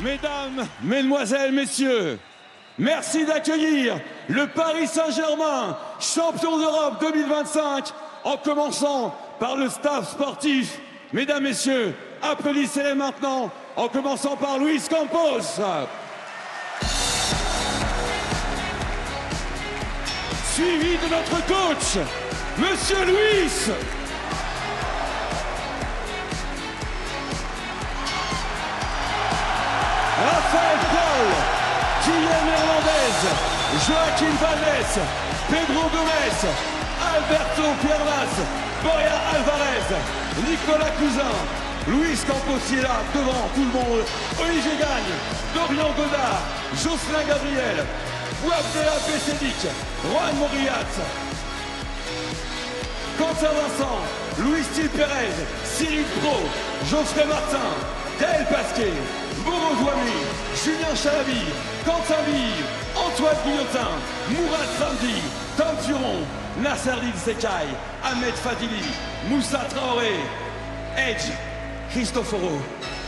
Mesdames, Mesdemoiselles, Messieurs, merci d'accueillir le Paris Saint-Germain, champion d'Europe 2025, en commençant par le staff sportif. Mesdames, Messieurs, applaudissez-les maintenant, en commençant par Luis Campos. Suivi de notre coach, Monsieur Luis. Rafael Paul, Kylian Hernandez, Joaquin Valdés, Pedro Gomez, Alberto Piernas, Borja Alvarez, Nicolas Cousin, Luis Campos est là devant tout le monde, Olivier Gagne, Dorian Godard, Jocelyn Gabriel, Wabdella Bessédic, Juan Morillat, Quentin Vincent, Luis Pérez, Cyril Pro, Geoffrey Martin, Gaël Pasquet, Boro Douami, Julien Chalabi, Quentin Bille, Antoine Guillotin, Mourad Samdi, Tom Turon, Nasserdine Sekai, Ahmed Fadili, Moussa Traoré, Edge, Cristoforo,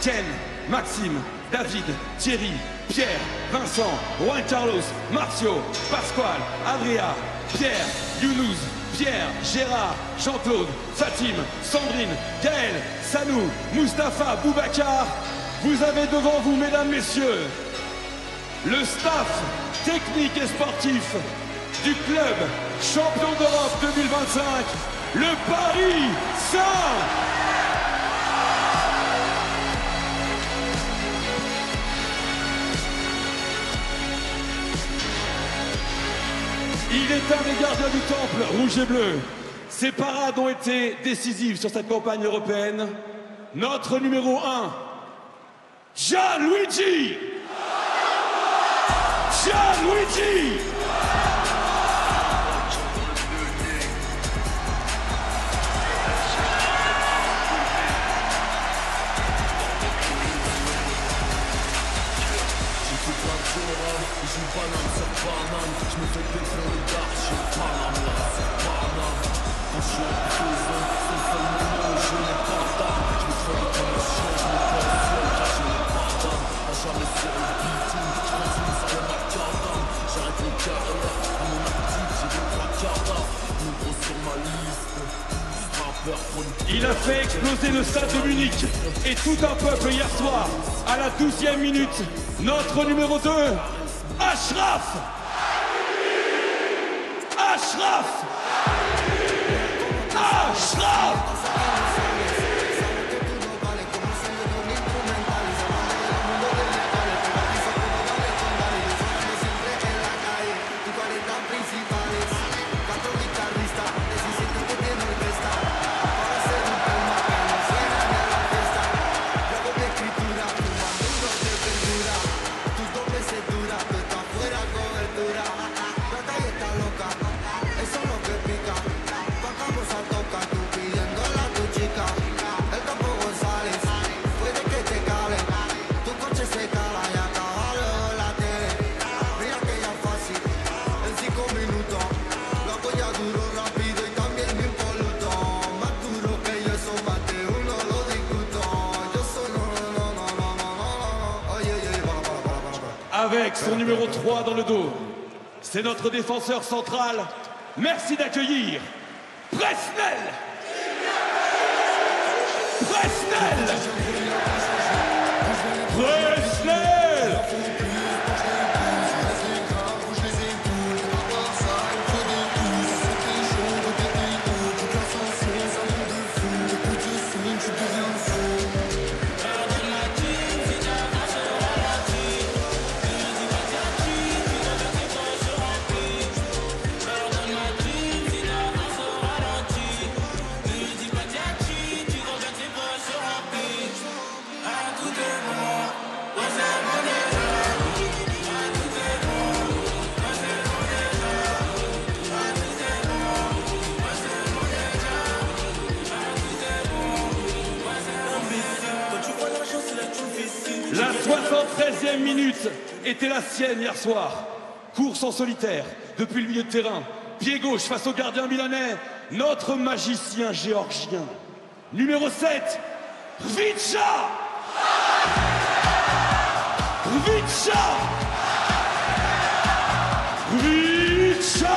Ken, Maxime, David, Thierry, Pierre, Vincent, Juan Carlos, Marcio, Pasquale, Adria, Pierre, Younous, Pierre, Gérard, Jean-Claude, Fatim, Sandrine, Gaël, Sanou, Mustapha, Boubacar. Vous avez devant vous, mesdames, messieurs, le staff technique et sportif du club champion d'Europe 2025, le Paris Saint. Il est un des gardiens du temple rouge et bleu. Ses parades ont été décisives sur cette campagne européenne. Notre numéro 1, Gianluigi! Gianluigi! Il a fait exploser le stade de Munich et tout un peuple hier soir, à la 12e minute. Notre numéro 2, Achraf! Achraf! Achraf! Avec son numéro 3 dans le dos, c'est notre défenseur central. Merci d'accueillir Presnel. Presnel. Presnel. La 73e minute était la sienne hier soir. Course en solitaire depuis le milieu de terrain. Pied gauche face au gardien milanais, notre magicien géorgien. Numéro 7, Vicha! Hrvića! Hrvića!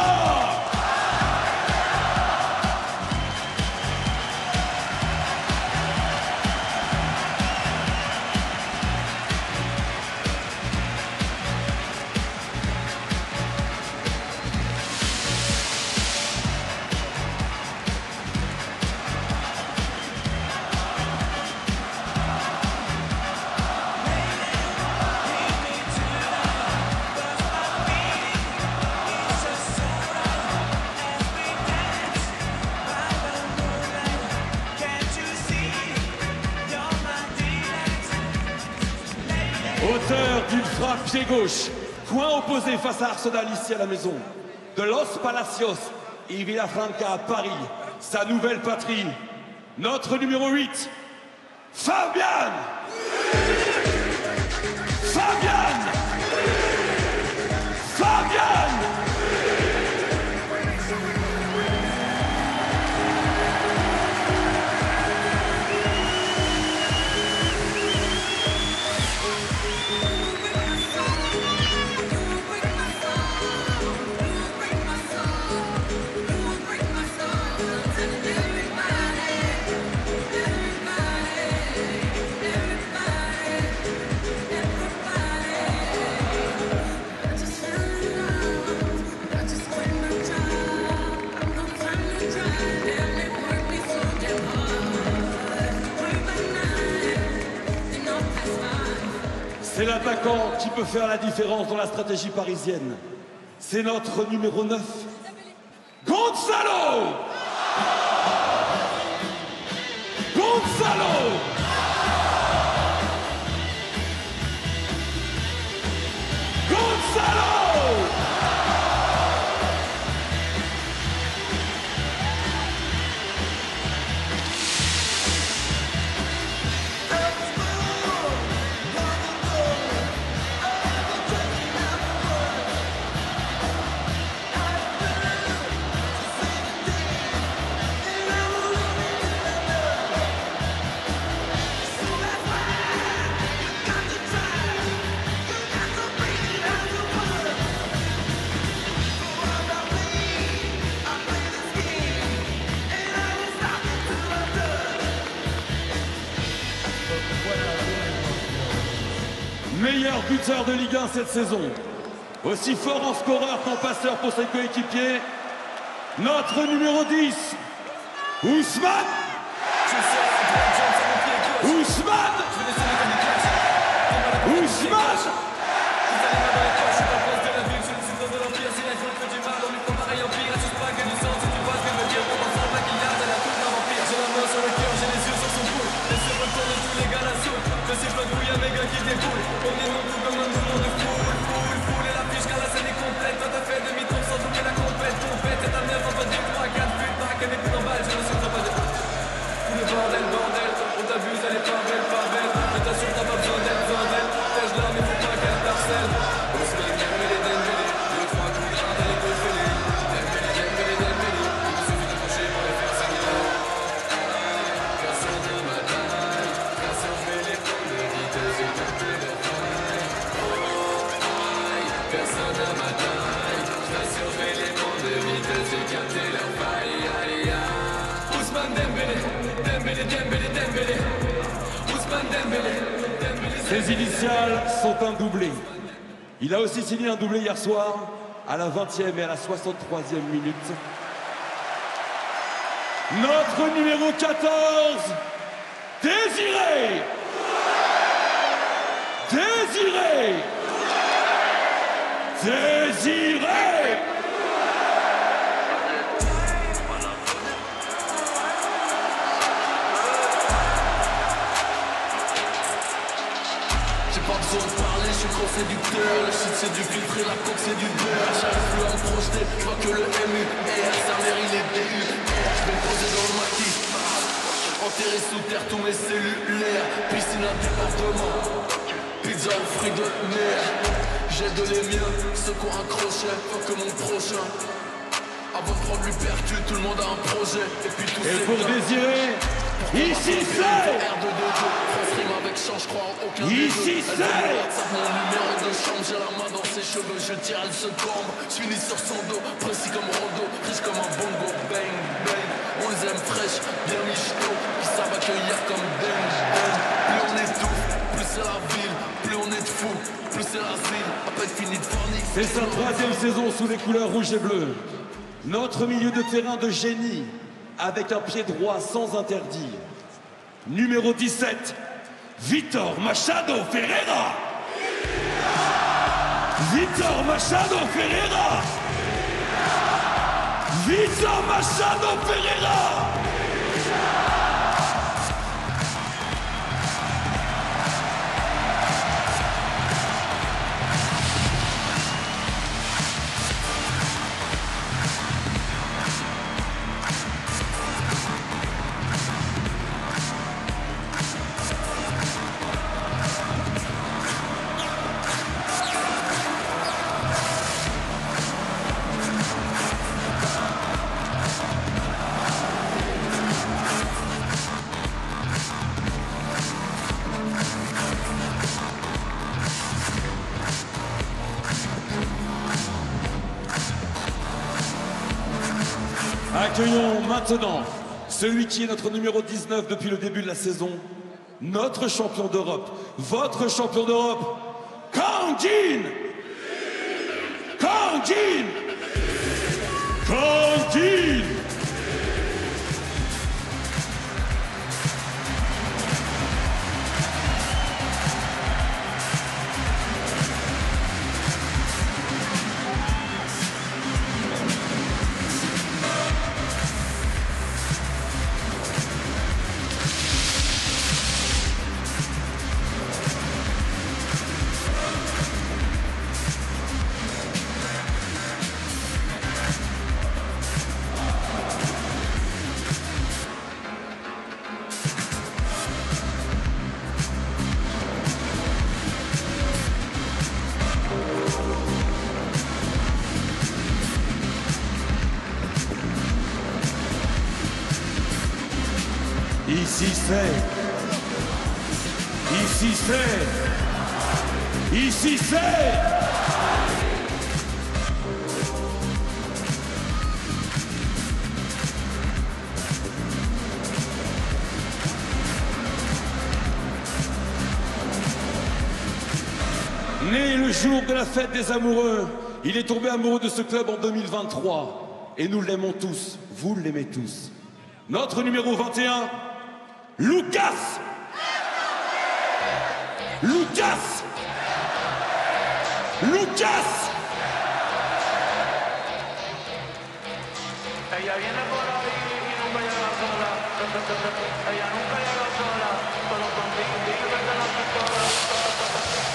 Auteur d'une frappe pied gauche, coin opposé face à Arsenal ici à la maison. De Los Palacios et Villafranca à Paris, sa nouvelle patrie. Notre numéro 8, Fabian! Fabian! Fabian! C'est l'attaquant qui peut faire la différence dans la stratégie parisienne. C'est notre numéro 9, Gonzalo! Gonzalo! Gonzalo! Meilleur buteur de Ligue 1 cette saison. Aussi fort en scoreur qu'en passeur pour ses coéquipiers. Notre numéro 10, Ousmane. Ousmane. Ousmane. Ses initiales sont un doublé. Il a aussi signé un doublé hier soir, à la 20e et à la 63e minute. Notre numéro 14, Désiré! Désiré! Désiré! J'ai besoin de parler, je suis trop séducteur. Le shit c'est du filtre et la coke c'est du beurre. J'arrive plus à me projeter, je vois que le MUR. Sa mère il est DUR. Je vais me poser dans le maquis. Enterré sous terre tous mes cellulaires. Piscine à débordement. Pizza aux fruits de mer. J'aide les miens, ceux qui ont un crochet. Faut que mon prochain. Avant de prendre l'hypercute, tout le monde a un projet. Et puis tout et pour Désiré, Ici c'est R2D2, France rime avec chant, je crois en aucun des deux. Ici Elle c'est veut mon WhatsApp, mon numéro de chambre, j'ai la main dans ses cheveux, je tire, elle se cambre. J'finis sur son dos, précis comme Rondo, riche comme un bongo, bang, bang. On les aime fraîches, bien michto, qui savent accueillir comme dingue, dingue. Plus on étouffe, plus c'est la ville, plus on est de fou, plus c'est l'asile. À peine fini de fornique. C'est sa troisième saison sous les couleurs rouges et bleues. Notre milieu de terrain de génie, avec un pied droit sans interdit. Numéro 17, Vitor Machado Ferreira. Vitor Machado Ferreira. Vitor Machado Ferreira. Accueillons maintenant celui qui est notre numéro 19 depuis le début de la saison, notre champion d'Europe, votre champion d'Europe, Kangin! Kangin! Kangin! Ici c'est... Ici c'est... Ici c'est... Né le jour de la fête des amoureux, il est tombé amoureux de ce club en 2023. Et nous l'aimons tous, vous l'aimez tous. Notre numéro 21, Lucas! Lucas! Lucas! Ella viene por ahí y nunca llega sola. Ella nunca llega sola. Solo con Ding Ding vende la pistola.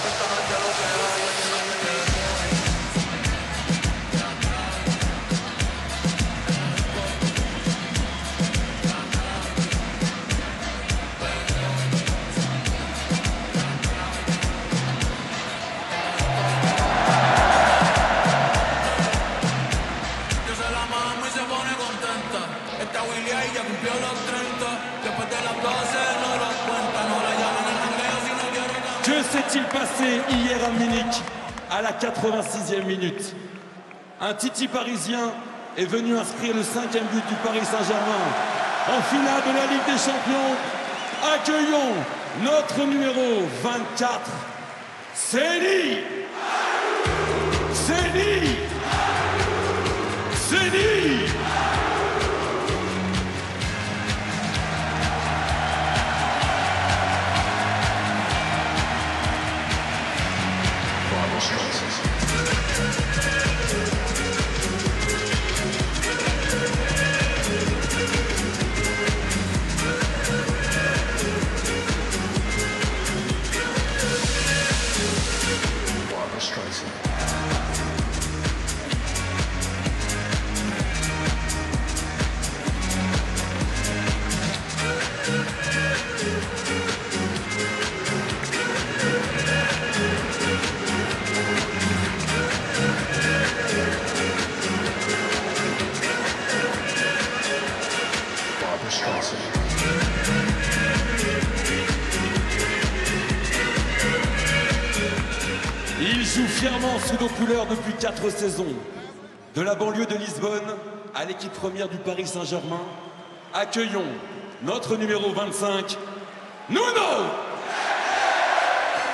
Esta noche lo que hay. Que s'est-il passé hier à Munich, à la 86e minute? Un Titi parisien est venu inscrire le 5e but du Paris Saint-Germain en finale de la Ligue des Champions. Accueillons notre numéro 24, Seny! Seny! Seny! Streisand. joue fièrement sous nos couleurs depuis 4 saisons. De la banlieue de Lisbonne à l'équipe première du Paris Saint-Germain, accueillons notre numéro 25, Nuno!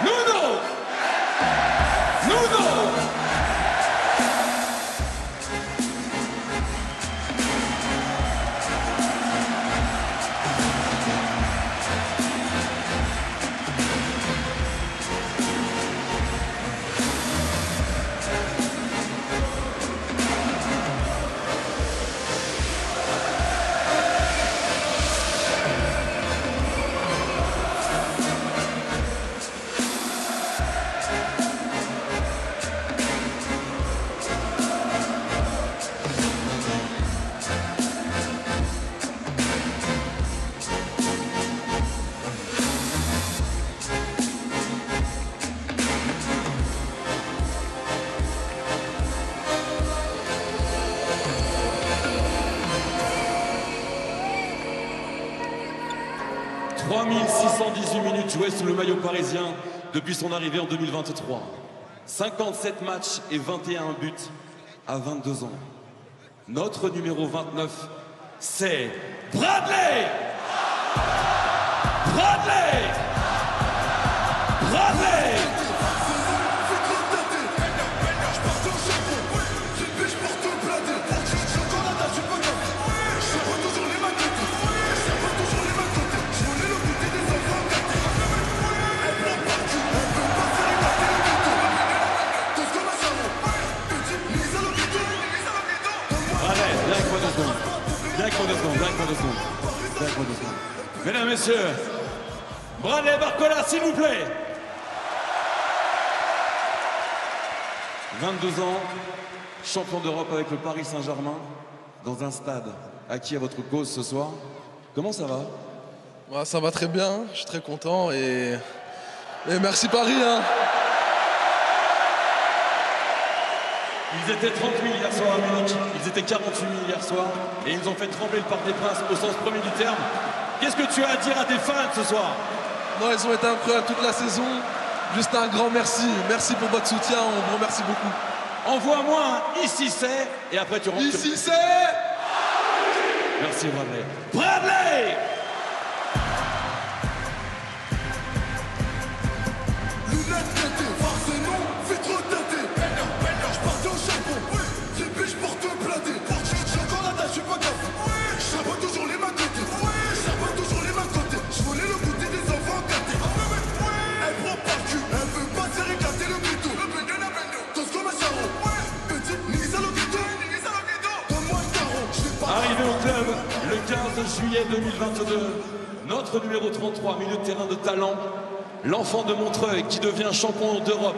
Nuno! Nuno! « 3618 minutes jouées sous le maillot parisien depuis son arrivée en 2023. 57 matchs et 21 buts à 22 ans. Notre numéro 29, c'est Bradley! Bradley! Bradley! Mesdames, Messieurs, Bradley Barcola, s'il vous plaît. 22 ans, champion d'Europe avec le Paris Saint-Germain, dans un stade acquis à votre cause ce soir. Comment ça va? Ouais, ça va très bien, je suis très content et merci Paris. Hein. Ils étaient 30 000 hier soir à Munich, ils étaient 48 000 hier soir et ils ont fait trembler le Parc des Princes au sens premier du terme. Qu'est-ce que tu as à dire à tes fans ce soir? Non, ils ont été incroyables toute la saison. Juste un grand merci. Merci pour votre soutien, on vous remercie beaucoup. Envoie-moi un ici c'est et après tu rentres. Ici c'est. Merci Bradley. Bradley! Arrivé au club le 15 juillet 2022, notre numéro 33, milieu de terrain de talent, l'enfant de Montreuil qui devient champion d'Europe.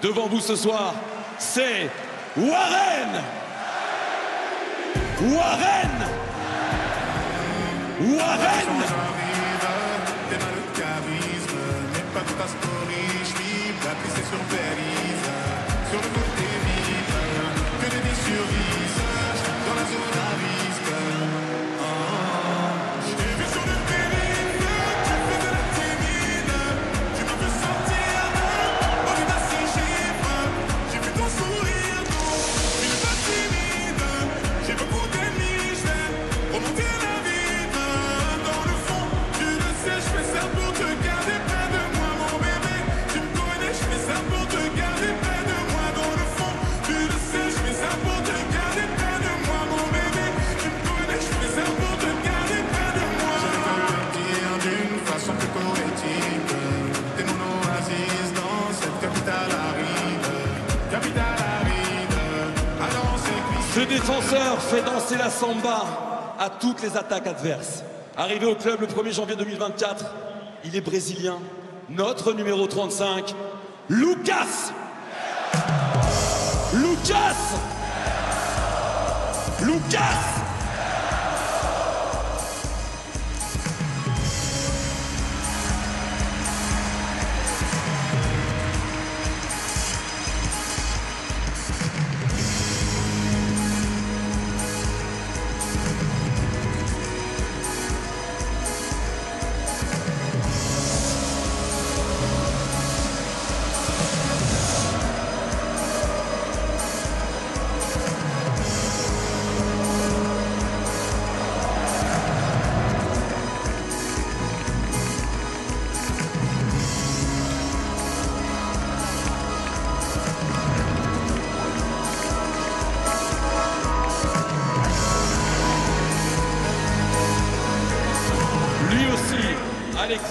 Devant vous ce soir, c'est Warren! Warren! Warren! Ce défenseur fait danser la samba à toutes les attaques adverses. Arrivé au club le 1er janvier 2024, il est brésilien. Notre numéro 35, Lucas! Lucas! Lucas!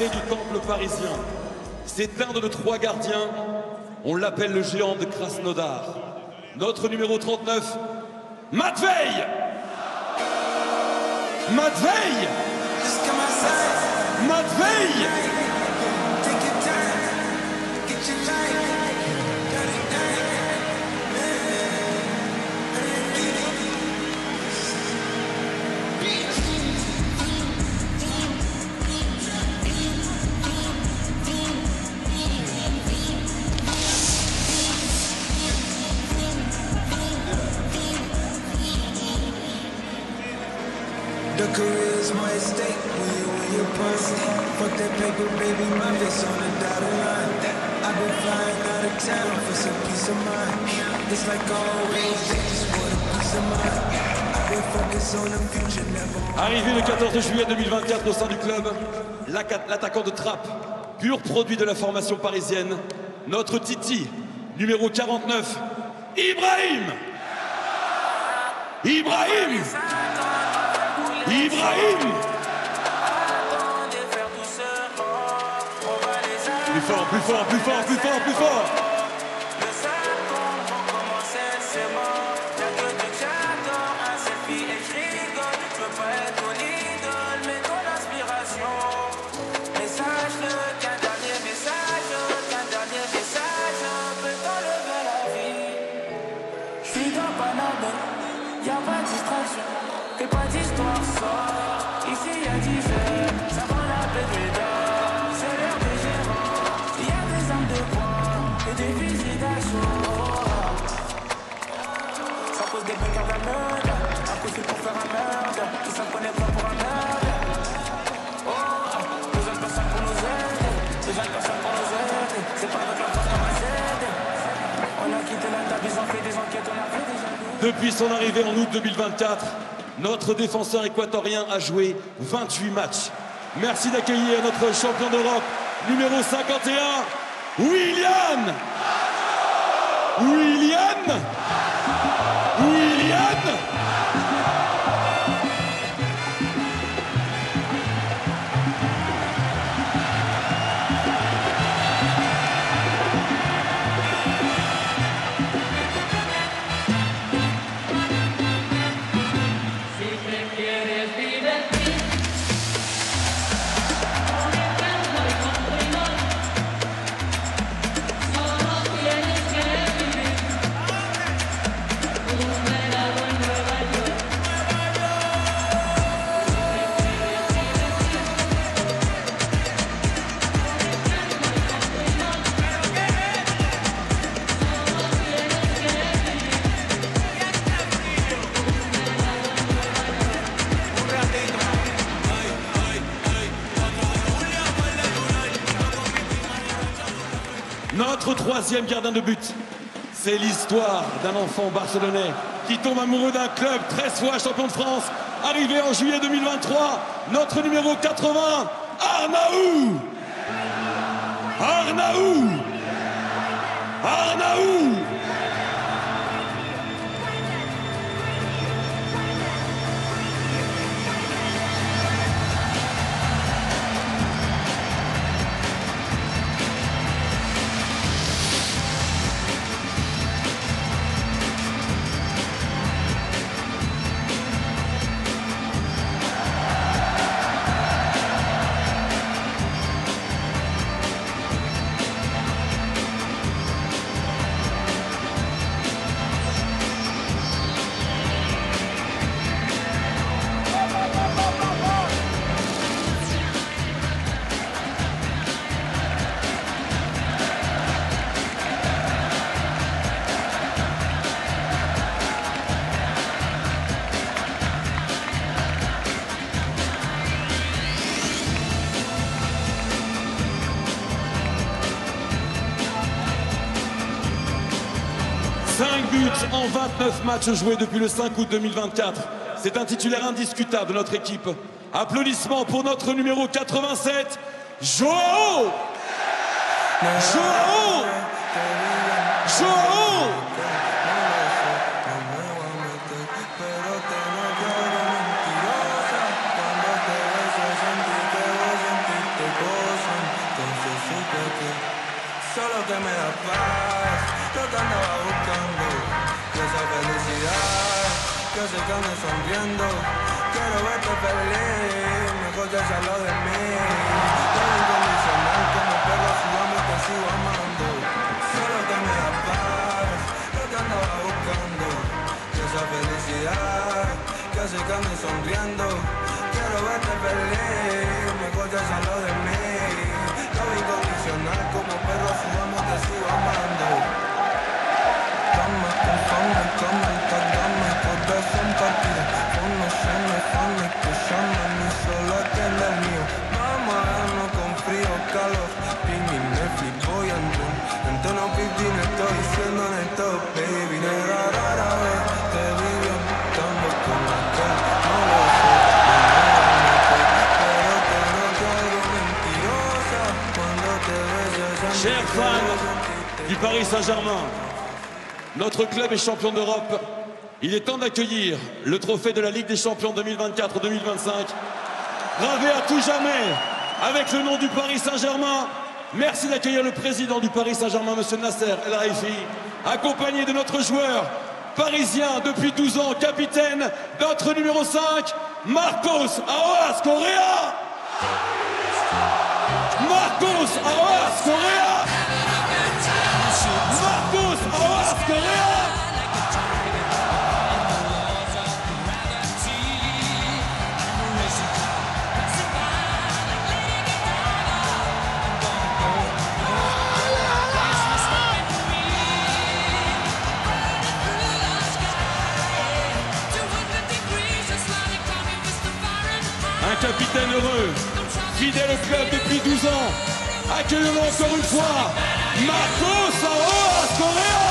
sacré du temple parisien. C'est un de nos 3 gardiens. On l'appelle le géant de Krasnodar. Notre numéro 39, Matvei! Matvei! Matvei! The career's my estate when you pussy. Fuck that paper, baby, my face on the dotted line. I've been flying out of town for some peace of mind. It's like always, they just want a piece of mind. I've been focused on the future, never mind. Arrivé le 14 juillet 2024 au sein du club, l'attaquant de Trappes, pur produit de la formation parisienne, notre Titi, numéro 49, Ibrahim! Ibrahim! Ibrahim! Plus fort, plus fort, plus fort, plus fort, plus fort! Y'a pas de distraction, fais pas d'histoire, sort. Ici y'a 10 heures, ça va la pédale. C'est l'heure des gérants, y'a des armes de poing et des fusils d'assaut. Ça pose des briques à la merde, à cause c'est pour faire un merde. Tout ça connaît pas pour un merde. Oh, besoin de personne pour nous aider, besoin de personne pour nous aider. C'est pas avec la force qu'on va s'aider. On a quitté la table, ils ont fait des enquêtes, on a fait des jaloux. Depuis son arrivée en août 2024, notre défenseur équatorien a joué 28 matchs. Merci d'accueillir notre champion d'Europe, numéro 51, Willian! Willian! Willian! Notre troisième gardien de but, c'est l'histoire d'un enfant barcelonais qui tombe amoureux d'un club 13 fois champion de France, arrivé en juillet 2023, notre numéro 80, Arnaout! Arnaout! Arnaout! En 29 matchs joués depuis le 5 août 2024. C'est un titulaire indiscutable de notre équipe. Applaudissements pour notre numéro 87, Joao! Joao! Joao! supe que solo que me da paz, lo que andaba buscando, que esa felicidad, que se ande sonriendo, quiero verte feliz, mejor déjalo de mí, todo incondicional como perro, si amo te sigo amando, solo que me da paz, lo que andaba buscando, que esa felicidad, que se ande sonriendo, quiero verte feliz, mejor déjalo de mí, todo incondicional como perro, si amo te sigo amando. Dame, confame, dame, dame, corazón partido, fondo, lleno, fondo, escúchame, mi solo atiende el mío. Vamos a darnos con frío, calor, Pini, Netflix, voy a entrar. En tono pitín estoy siendo neto, baby. Negra rara vez te vi viendo con aquel, no lo sé, pero te noto algo mentirosa cuando te beses. Chers fans du Paris Saint-Germain, notre club est champion d'Europe. Il est temps d'accueillir le trophée de la Ligue des Champions 2024-2025, gravé à tout jamais avec le nom du Paris Saint-Germain. Merci d'accueillir le président du Paris Saint-Germain, M. Nasser El Khelaifi, accompagné de notre joueur parisien depuis 12 ans, capitaine, notre numéro 5, Marcos Aroas Correa. Marcos Aroas Correa. Marcos Aroas Correa. Un capitaine heureux, fidèle au club depuis 12 ans. Accueillons encore une fois Marcos Aroas Correa.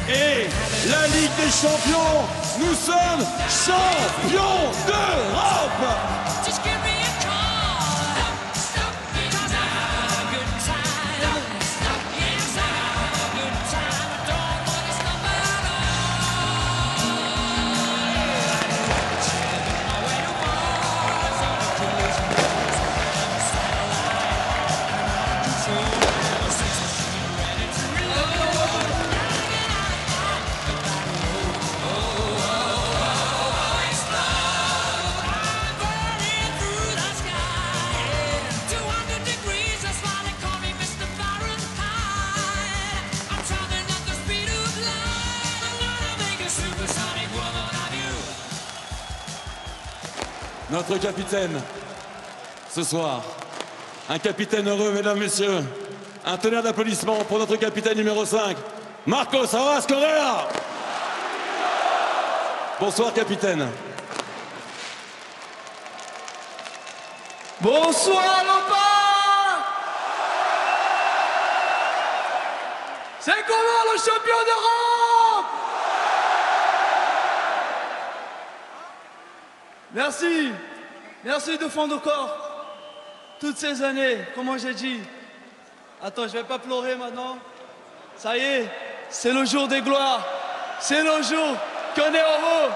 Et la Ligue des Champions, nous sommes champions d'Europe. Notre capitaine, ce soir, un capitaine heureux, mesdames, messieurs. Un tonnerre d'applaudissements pour notre capitaine numéro 5, Marcos Aroas Correa. Bonsoir, capitaine. Bonsoir, Lopa. C'est comment le champion d'Europe? Merci. Merci de fond de corps. Toutes ces années, comme j'ai dit. Attends, je vais pas pleurer maintenant. Ça y est, c'est le jour des gloires. C'est le jour qu'on est heureux,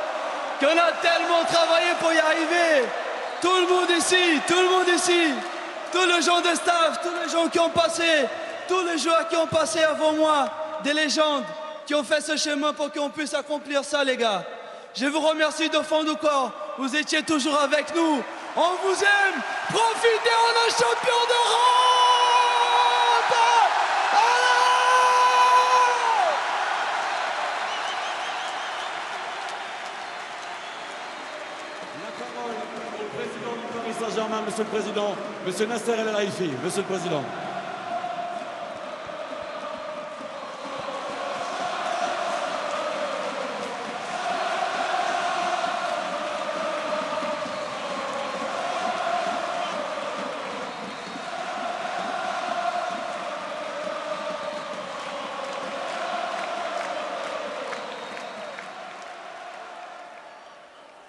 qu'on a tellement travaillé pour y arriver. Tout le monde ici, tous les gens de staff, tous les gens qui ont passé, tous les joueurs qui ont passé avant moi, des légendes qui ont fait ce chemin pour qu'on puisse accomplir ça, les gars. Je vous remercie de fond du corps. Vous étiez toujours avec nous. On vous aime. Profitez, on est champion d'Europe. La parole au président du Paris Saint-Germain, Monsieur le Président, Monsieur Nasser El Khelaifi. Monsieur le Président.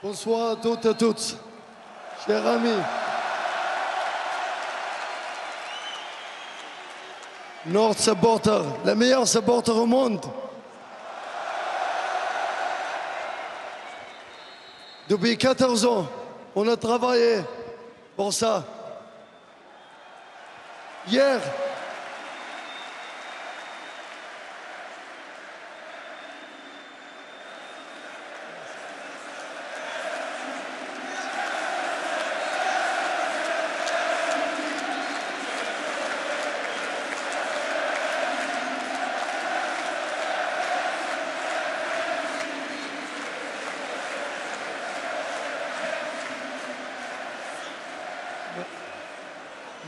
Bonsoir à toutes et à tous, chers amis. Notre supporter, le meilleur supporter au monde. Depuis 14 ans, on a travaillé, pour ça. Hier,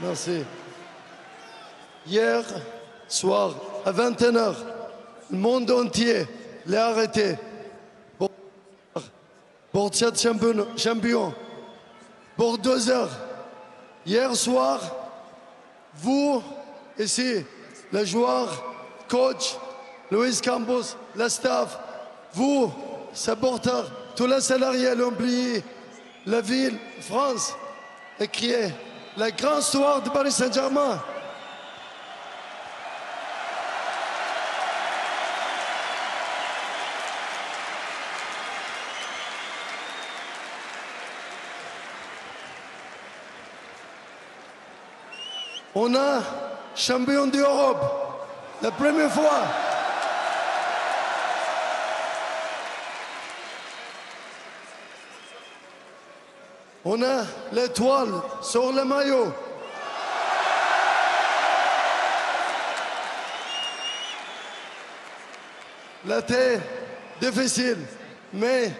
merci. Hier soir, à 21h, le monde entier l'a arrêté pour cette champion. Pour 2 heures. Hier soir, vous, ici, les joueurs, coach, Luis Campos, le staff, vous, supporters, tous les salariés, l'employé, la ville, France, et crié la grande histoire de Paris Saint-Germain. On a champion d'Europe, la première fois. On a l'étoile sur le maillot. La tête difficile, mais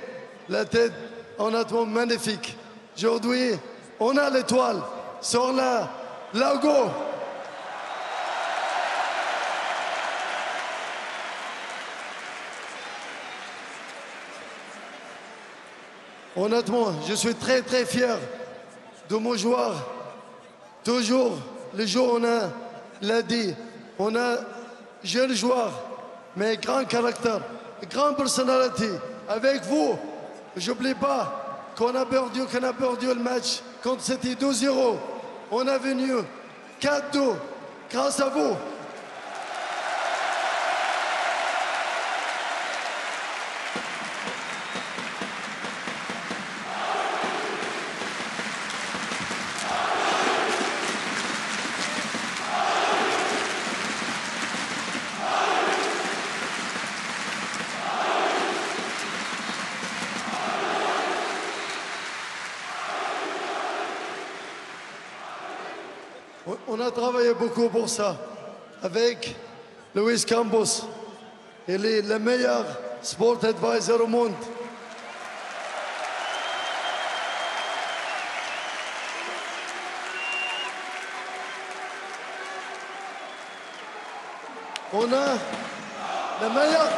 la tête honnêtement magnifique. Aujourd'hui, on a l'étoile sur le logo. Honnêtement, je suis très très fier de mon joueur. Toujours, le jour on a l'a dit, on a jeune joueur, mais grand caractère, grande personnalité. Avec vous, j'oublie pas qu'on a perdu le match quand c'était 2-0. On est venu 4-2 grâce à vous. On a travaillé beaucoup pour ça avec Luis Campos. Il est le meilleur sport advisor au monde. On a le meilleur.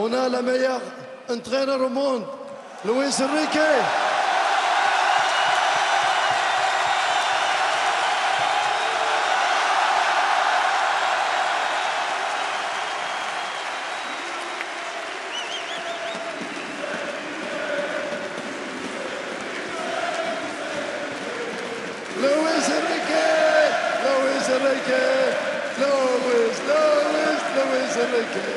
On a le meilleur entraîneur au monde, Luis Enrique. Luis Enrique, Luis Enrique.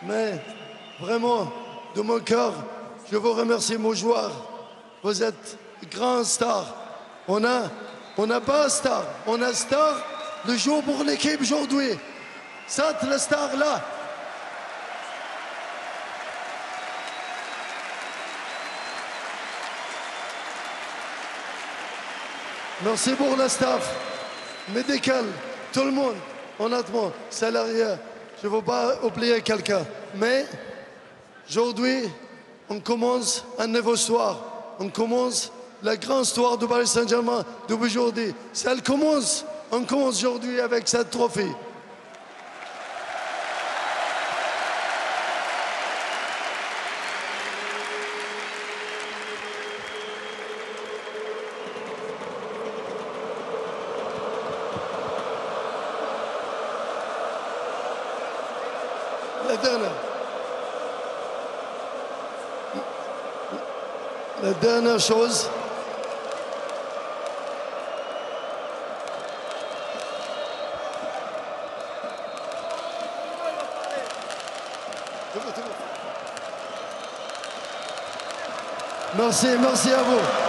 Mais vraiment, de mon cœur, je vous remercie, mon joueur. Vous êtes grand star. On n'a pas star. On a star le jour pour l'équipe aujourd'hui. C'est la star là. Merci pour le staff médical, tout le monde. honnêtement, salarié, je ne veux pas oublier quelqu'un. Mais aujourd'hui, on commence une nouvelle histoire. On commence la grande histoire du Paris Saint-Germain d'aujourd'hui. Ça commence. On commence aujourd'hui avec cette trophée. La dernière chose, merci à vous.